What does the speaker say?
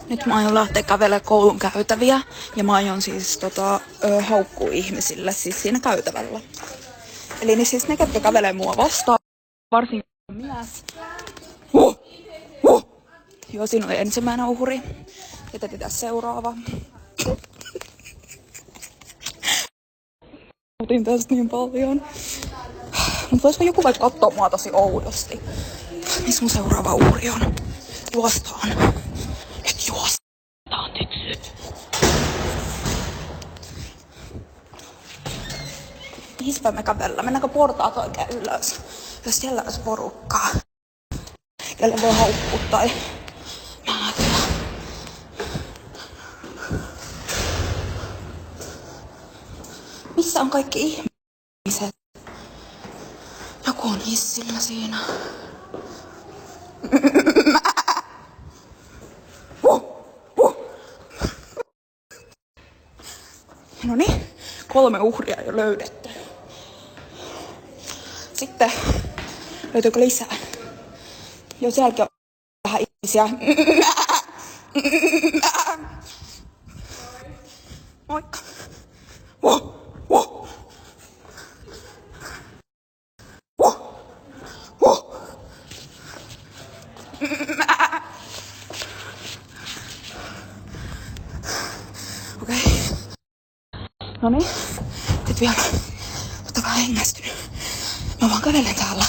Nyt mä aion lähteä kävelemään koulun käytäviä ja mä aion siis haukkuu ihmisille siis siinä käytävällä. Eli niin siis ne, ketkä kävelee mua vastaan, varsinkin mies. Joo, siinä oli ensimmäinen uhri. Jätetään seuraava. Otin tästä niin paljon. Mut voisiko joku vaikka kattoo mua tosi oudosti? Missä mun seuraava uhri on? Juostaan. Nyt juostaan tytsyt. Mihinpä me kävellään? Mennäänkö portaat oikein ylös? Jos siellä olisi porukkaa. Kelle voi haukkua tai määtää. Missä on kaikki ihmiset? Joku on hissillä siinä. Noniin, 3 uhria jo löydetty. Sitten, löytyykö lisää? Jo sielläkin on vähän ihmisiä. Moikka. Okei. Noniin, nyt vielä. Mutta vähän hengästynyt. Mä vaan kävelen täällä.